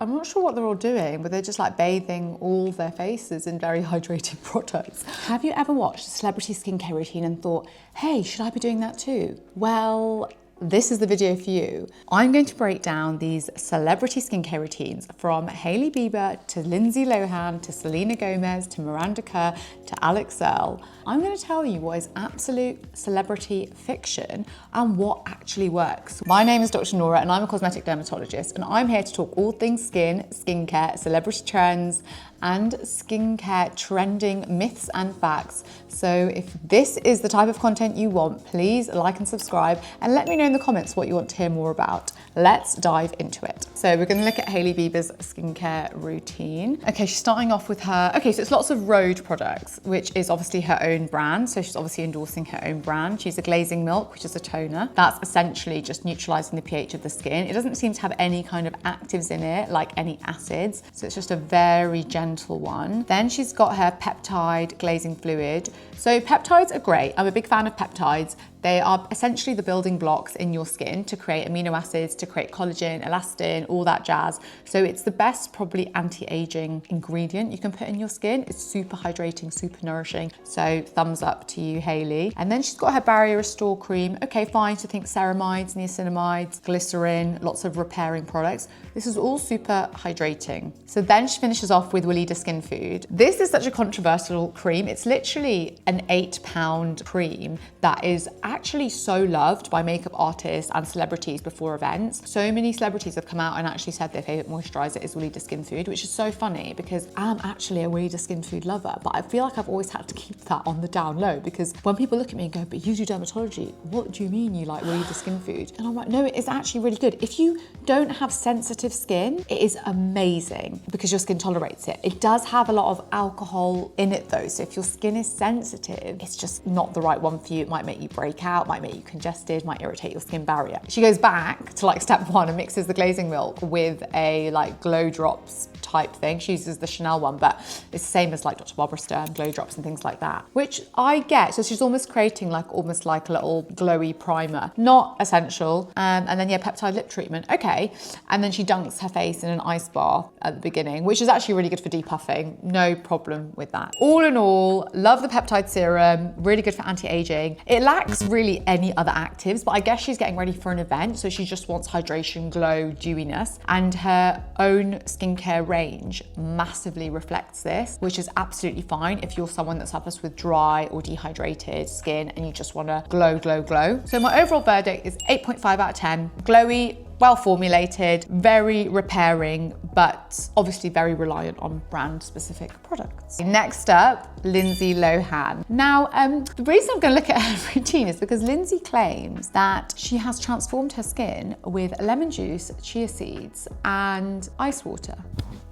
I'm not sure what they're all doing, but they're just like bathing all their faces in very hydrating products. Have you ever watched a celebrity skincare routine and thought, hey, should I be doing that too? Well, this is the video for you. I'm going to break down these celebrity skincare routines from Hailey Bieber to Lindsay Lohan to Selena Gomez to Miranda Kerr to Alix Earle. I'm going to tell you what is absolute celebrity fiction and what actually works. My name is Dr. Nora and I'm a cosmetic dermatologist, and I'm here to talk all things skin, skincare, celebrity trends, and skincare trending myths and facts. So if this is the type of content you want, please like and subscribe and let me know in the comments what you want to hear more about. Let's dive into it. So we're gonna look at Hailey Bieber's skincare routine. Okay, she's starting off with her, so it's lots of Rhode products, which is obviously her own brand. So she's obviously endorsing her own brand. She's a glazing milk, which is a toner. That's essentially just neutralizing the pH of the skin. It doesn't seem to have any kind of actives in it, like any acids. So it's just a very gentle one. Then she's got her peptide glazing fluid. So peptides are great. I'm a big fan of peptides. They are essentially the building blocks in your skin to create amino acids, to create collagen, elastin, all that jazz. So it's the best probably anti-aging ingredient you can put in your skin. It's super hydrating, super nourishing. So thumbs up to you, Hailey. And then she's got her barrier restore cream. Okay, fine. So think ceramides, niacinamides, glycerin, lots of repairing products. This is all super hydrating. So then she finishes off with Weleda Skin Food. This is such a controversial cream. It's literally an 8-pound cream that is actually so loved by makeup artists and celebrities before events. So many celebrities have come out and actually said their favorite moisturizer is Weleda Skin Food, which is so funny because I'm actually a Weleda Skin Food lover, but I feel like I've always had to keep that on the down low because when people look at me and go, but you do dermatology, what do you mean you like Weleda Skin Food? And I'm like, no, it is actually really good. If you don't have sensitive skin, it is amazing because your skin tolerates it. It does have a lot of alcohol in it though, so if your skin is sensitive, it's just not the right one for you. It might make you break out, might make you congested, might irritate your skin barrier. She goes back to like step one and mixes the glazing milk with a like glow drops type thing. She uses the Chanel one, but it's the same as like Dr. Barbara Stern glow drops and things like that, which I get. So she's almost creating almost like a little glowy primer. Not essential. And then yeah, peptide lip treatment. Okay. And then she dunks her face in an ice bar at the beginning, which is actually really good for depuffing. No problem with that. All in all, love the peptide serum. Really good for anti-aging. It lacks really any other actives, but I guess she's getting ready for an event. So she just wants hydration, glow, dewiness, and her own skincare range massively reflects this, which is absolutely fine if you're someone that suffers with dry or dehydrated skin and you just want to glow, glow, glow. So my overall verdict is 8.5 out of 10. Glowy, well formulated, very repairing, but obviously very reliant on brand specific products. Next up, Lindsay Lohan. Now, the reason I'm gonna look at her routine is because Lindsay claims that she has transformed her skin with lemon juice, chia seeds, and ice water.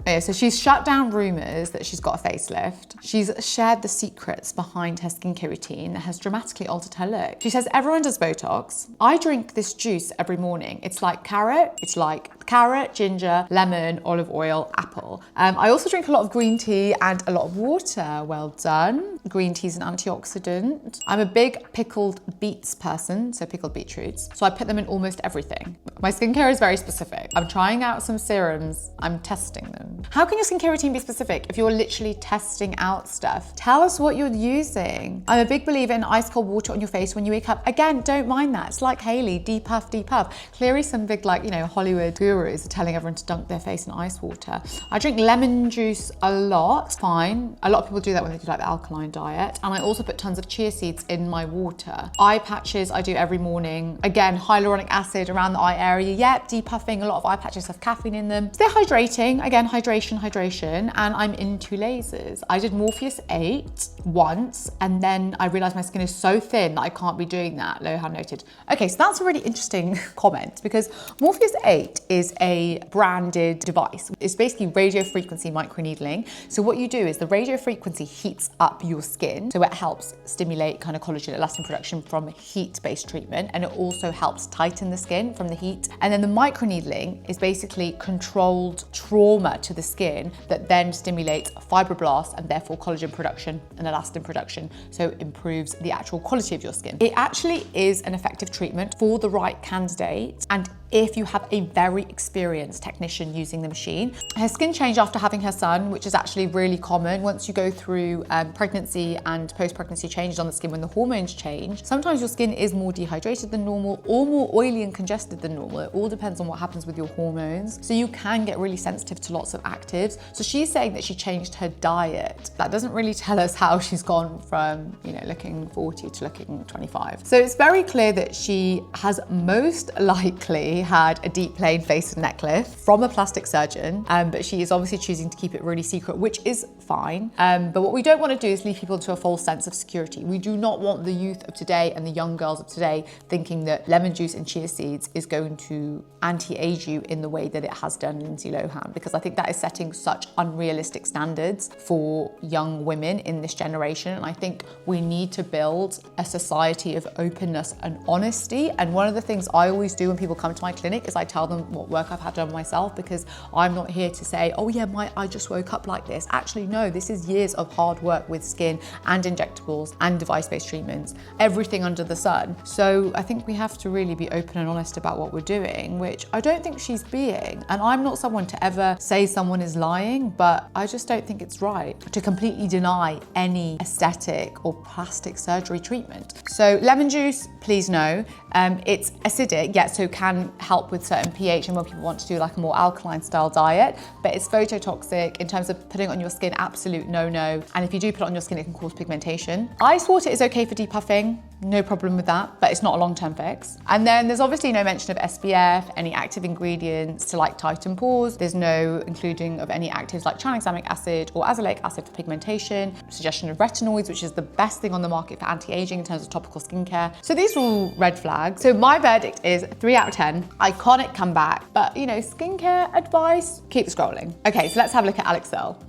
Yeah, so she's shut down rumors that she's got a facelift. She's shared the secrets behind her skincare routine that has dramatically altered her look. She says, everyone does Botox. I drink this juice every morning. It's like carrot, ginger, lemon, olive oil, apple. I also drink a lot of green tea and a lot of water. Well done. Green tea is an antioxidant. I'm a big pickled beets person, so pickled beetroots. So I put them in almost everything. My skincare is very specific. I'm trying out some serums. I'm testing them. How can your skincare routine be specific if you're literally testing out stuff? Tell us what you're using. I'm a big believer in ice cold water on your face when you wake up. Again, don't mind that. It's like Hailey, depuff, depuff. Clearly some big Hollywood gurus are telling everyone to dunk their face in ice water. I drink lemon juice a lot, fine. A lot of people do that when they do the alkaline diet. And I also put tons of chia seeds in my water. Eye patches I do every morning. Again, hyaluronic acid around the eye area. Yep, depuffing. A lot of eye patches have caffeine in them. So they're hydrating. Again, hydration, and I'm into lasers. I did Morpheus 8 once, and then I realized my skin is so thin that I can't be doing that, Lohan noted. Okay, so that's a really interesting comment because Morpheus 8 is a branded device. It's basically radio frequency microneedling. So what you do is the radio frequency heats up your skin, so it helps stimulate kind of collagen elastin production from heat-based treatment, and it also helps tighten the skin from the heat. And then the microneedling is basically controlled trauma to the skin that then stimulates fibroblasts and therefore collagen production and elastin production, so it improves the actual quality of your skin. It actually is an effective treatment for the right candidate, and if you have a very experienced technician using the machine. Her skin changed after having her son, which is actually really common. Once you go through pregnancy and post-pregnancy changes on the skin when the hormones change, sometimes your skin is more dehydrated than normal or more oily and congested than normal. It all depends on what happens with your hormones. So you can get really sensitive to lots of actives. So she's saying that she changed her diet. That doesn't really tell us how she's gone from, you know, looking 40 to looking 25. So it's very clear that she has most likely had a deep plane face and neck lift from a plastic surgeon, but she is obviously choosing to keep it really secret, which is fine. But what we don't want to do is leave people to a false sense of security. We do not want the youth of today and the young girls of today thinking that lemon juice and chia seeds is going to anti-age you in the way that it has done Lindsay Lohan, because I think that is setting such unrealistic standards for young women in this generation. And I think we need to build a society of openness and honesty. And one of the things I always do when people come to my clinic is I tell them what work I've had done myself, because I'm not here to say, oh yeah, I just woke up like this. Actually, no, this is years of hard work with skin and injectables and device-based treatments, everything under the sun. So I think we have to really be open and honest about what we're doing, which I don't think she's being. And I'm not someone to ever say someone is lying, but I just don't think it's right to completely deny any aesthetic or plastic surgery treatment. So lemon juice, please no. It's acidic, yes, so can help with certain pH and when people want to do like a more alkaline style diet, but it's phototoxic in terms of putting it on your skin, absolute no-no. And if you do put it on your skin, it can cause pigmentation. Ice water is okay for depuffing, no problem with that, but it's not a long-term fix. And then there's obviously no mention of SPF, any active ingredients to like tighten pores. There's no including of any actives like tranexamic acid or azelaic acid for pigmentation, suggestion of retinoids, which is the best thing on the market for anti-aging in terms of topical skincare. So these are all red flags. So my verdict is 3 out of 10, iconic comeback, but you know, skincare advice, keep scrolling. Okay, so let's have a look at Alix Earle.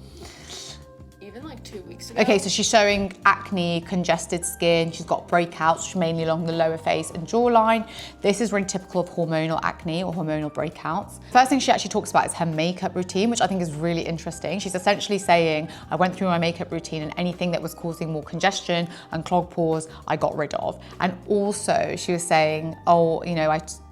Even like 2 weeks ago. Okay, so she's showing acne, congested skin. She's got breakouts, mainly along the lower face and jawline. This is really typical of hormonal acne or hormonal breakouts. First thing she actually talks about is her makeup routine, which I think is really interesting. She's essentially saying, I went through my makeup routine and anything that was causing more congestion and clogged pores, I got rid of. And also she was saying, oh, you know,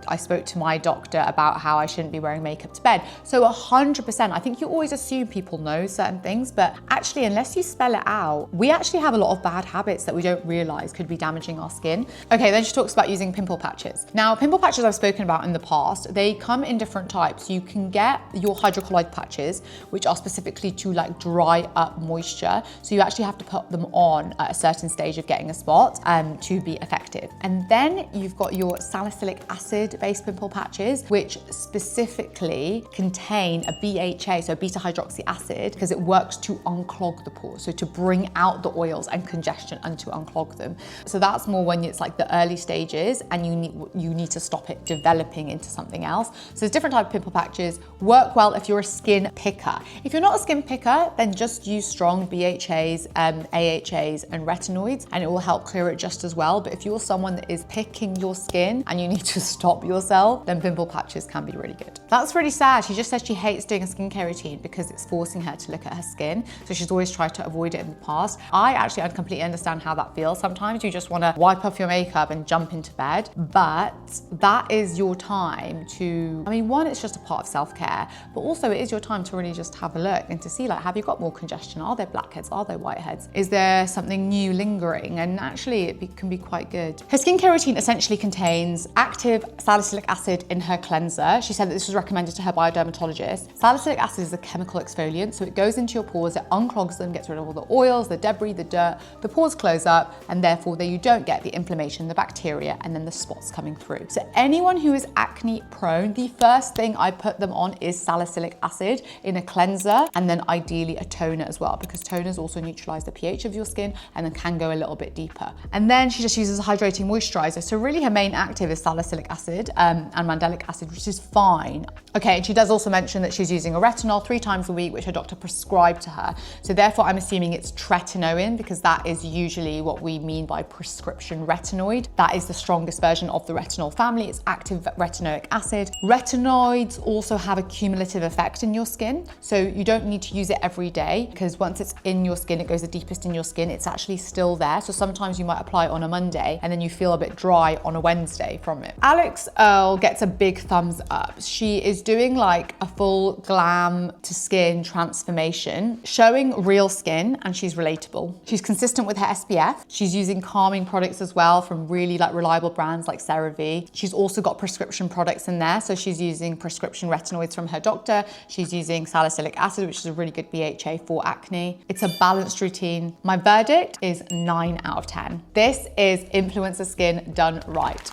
I spoke to my doctor about how I shouldn't be wearing makeup to bed. So 100%, I think you always assume people know certain things, but actually, unless you spell it out, we actually have a lot of bad habits that we don't realize could be damaging our skin. Okay, then she talks about using pimple patches. Now, pimple patches I've spoken about in the past, they come in different types. You can get your hydrocolloid patches, which are specifically to like dry up moisture. So you actually have to put them on at a certain stage of getting a spot to be effective. And then you've got your salicylic acid based pimple patches, which specifically contain a BHA, so beta hydroxy acid, because it works to unclog the pores, so to bring out the oils and congestion and to unclog them. So that's more when it's like the early stages and you need to stop it developing into something else. So there's different types of pimple patches, work well if you're a skin picker. If you're not a skin picker, then just use strong BHAs, AHAs and retinoids, and it will help clear it just as well. But if you're someone that is picking your skin and you need to stop yourself, then pimple patches can be really good. That's really sad. She just said she hates doing a skincare routine because it's forcing her to look at her skin. So she's always tried to avoid it in the past. I completely understand how that feels. Sometimes you just want to wipe off your makeup and jump into bed, but that is your time to, I mean, one, it's just a part of self-care, but also it is your time to really just have a look and to see like, have you got more congestion? Are there blackheads? Are there whiteheads? Is there something new lingering? And actually it can be quite good. Her skincare routine essentially contains active salicylic acid in her cleanser. She said that this was recommended to her by a dermatologist. Salicylic acid is a chemical exfoliant, so it goes into your pores, it unclogs them, gets rid of all the oils, the debris, the dirt, the pores close up, and therefore you don't get the inflammation, the bacteria, and then the spots coming through. So anyone who is acne prone, the first thing I put them on is salicylic acid in a cleanser, and then ideally a toner as well, because toners also neutralize the pH of your skin and then can go a little bit deeper. And then she just uses a hydrating moisturizer. So really her main active is salicylic acid and mandelic acid, which is fine. Okay, and she does also mention that she's using a retinol 3 times a week, which her doctor prescribed to her. So therefore I'm assuming it's tretinoin, because that is usually what we mean by prescription retinoid. That is the strongest version of the retinol family. It's active retinoic acid. Retinoids also have a cumulative effect in your skin. So you don't need to use it every day, because once it's in your skin, it goes the deepest in your skin, it's actually still there. So sometimes you might apply it on a Monday and then you feel a bit dry on a Wednesday from it. Alix Earle gets a big thumbs up. She is doing like a full glam to skin transformation, showing real skin, and she's relatable. She's consistent with her SPF. She's using calming products as well from really like reliable brands like CeraVe. She's also got prescription products in there. So she's using prescription retinoids from her doctor. She's using salicylic acid, which is a really good BHA for acne. It's a balanced routine. My verdict is 9 out of 10. This is influencer skin done right.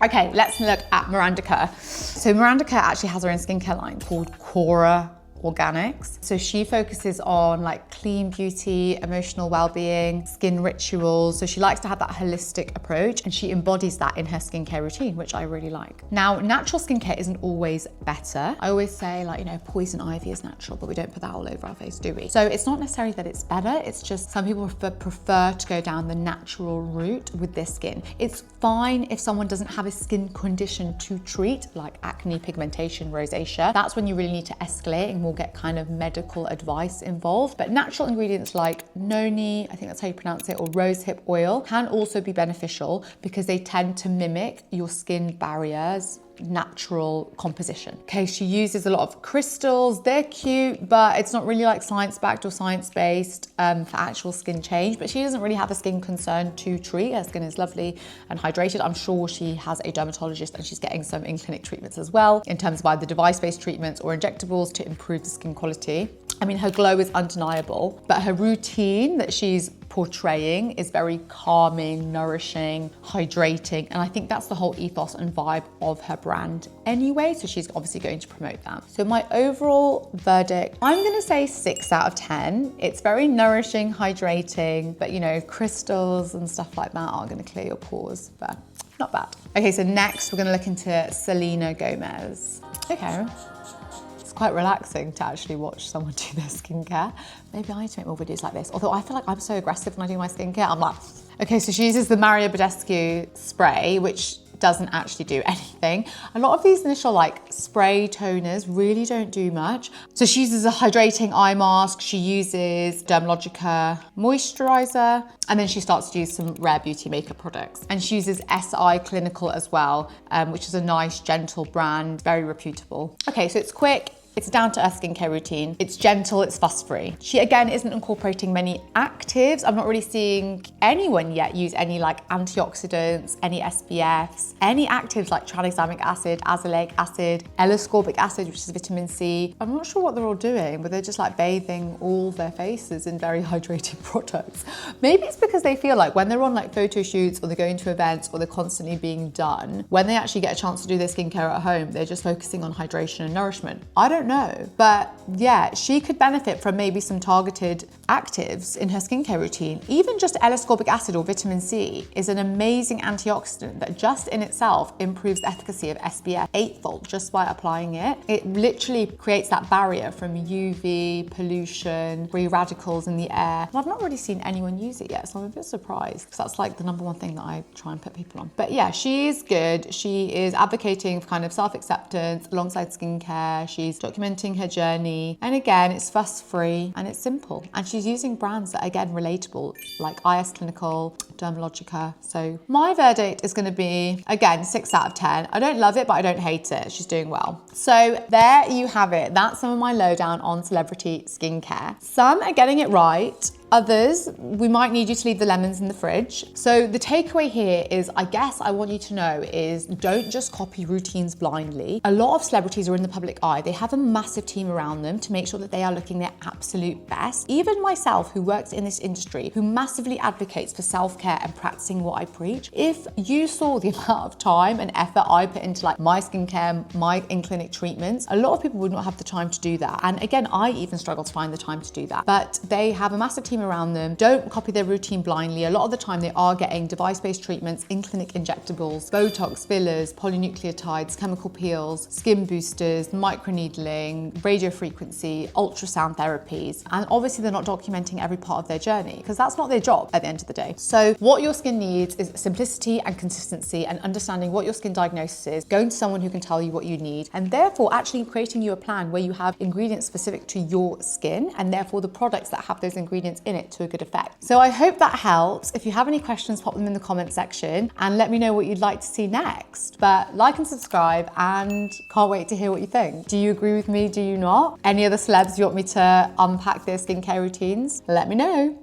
Okay, let's look at Miranda Kerr. So Miranda Kerr actually has her own skincare line called Cora Organics. So she focuses on like clean beauty, emotional well-being, skin rituals. So she likes to have that holistic approach, and she embodies that in her skincare routine, which I really like. Now, natural skincare isn't always better. I always say, like, you know, poison ivy is natural, but we don't put that all over our face, do we? So it's not necessarily that it's better, it's just some people prefer to go down the natural route with their skin. It's fine if someone doesn't have a skin condition to treat, like acne, pigmentation, rosacea. That's when you really need to escalate and we'll get kind of medical advice involved. But natural ingredients like noni, I think that's how you pronounce it, or rosehip oil can also be beneficial because they tend to mimic your skin barriers natural composition. Okay, she uses a lot of crystals. They're cute, but it's not really like science-backed or science-based for actual skin change. But she doesn't really have a skin concern to treat. Her skin is lovely and hydrated. I'm sure she has a dermatologist and she's getting some in-clinic treatments as well in terms of either device-based treatments or injectables to improve the skin quality. I mean, her glow is undeniable, but her routine that she's portraying is very calming, nourishing, hydrating, and I think that's the whole ethos and vibe of her brand anyway, so she's obviously going to promote that. So my overall verdict, I'm gonna say 6 out of 10. It's very nourishing, hydrating, but you know, crystals and stuff like that aren't gonna clear your pores, but not bad. Okay, so next we're gonna look into Selena Gomez. Okay. Quite relaxing to actually watch someone do their skincare. Maybe I need to make more videos like this. Although I feel like I'm so aggressive when I do my skincare. I'm like, okay, so she uses the Mario Badescu spray, which doesn't actually do anything. A lot of these initial like spray toners really don't do much. So she uses a hydrating eye mask, she uses Dermalogica moisturizer, and then she starts to use some Rare Beauty makeup products. And she uses SI Clinical as well, which is a nice, gentle brand, very reputable. Okay, so it's quick. It's a down-to-earth skincare routine. It's gentle, it's fuss-free. She, again, isn't incorporating many actives. I'm not really seeing anyone yet use any like antioxidants, any SPFs, any actives like tranexamic acid, azelaic acid, L-ascorbic acid, which is vitamin C. I'm not sure what they're all doing, but they're just like bathing all their faces in very hydrating products. Maybe it's because they feel like when they're on like photo shoots or they're going to events or they're constantly being done, when they actually get a chance to do their skincare at home, they're just focusing on hydration and nourishment. I don't know, but yeah, she could benefit from maybe some targeted actives in her skincare routine. Even just L-ascorbic acid or vitamin C is an amazing antioxidant that just in itself improves the efficacy of SPF 8-fold just by applying it. It literally creates that barrier from UV, pollution, free radicals in the air. And I've not really seen anyone use it yet, so I'm a bit surprised because that's like the #1 thing that I try and put people on. But yeah, she's good. She is advocating for kind of self-acceptance alongside skincare. She's documenting her journey. And again, it's fuss-free and it's simple. And she's using brands that are, again, relatable, like IS Clinical, Dermalogica. So my verdict is gonna be, again, 6 out of 10. I don't love it, but I don't hate it. She's doing well. So there you have it. That's some of my lowdown on celebrity skincare. Some are getting it right. Others, we might need you to leave the lemons in the fridge. So the takeaway here is, I guess I want you to know is don't just copy routines blindly. A lot of celebrities are in the public eye. They have a massive team around them to make sure that they are looking their absolute best. Even myself, who works in this industry, who massively advocates for self-care and practicing what I preach, if you saw the amount of time and effort I put into like my skincare, my in-clinic treatments, a lot of people would not have the time to do that. And again, I even struggle to find the time to do that. But they have a massive team team around them. Don't copy their routine blindly. A lot of the time they are getting device-based treatments, in-clinic injectables, Botox, fillers, polynucleotides, chemical peels, skin boosters, microneedling, radiofrequency, ultrasound therapies. And obviously they're not documenting every part of their journey because that's not their job at the end of the day. So what your skin needs is simplicity and consistency and understanding what your skin diagnosis is, going to someone who can tell you what you need, and therefore actually creating you a plan where you have ingredients specific to your skin and therefore the products that have those ingredients in it to a good effect. So I hope that helps. If you have any questions, pop them in the comment section and let me know what you'd like to see next. But like and subscribe, and can't wait to hear what you think. Do you agree with me? Do you not? Any other celebs you want me to unpack their skincare routines? Let me know.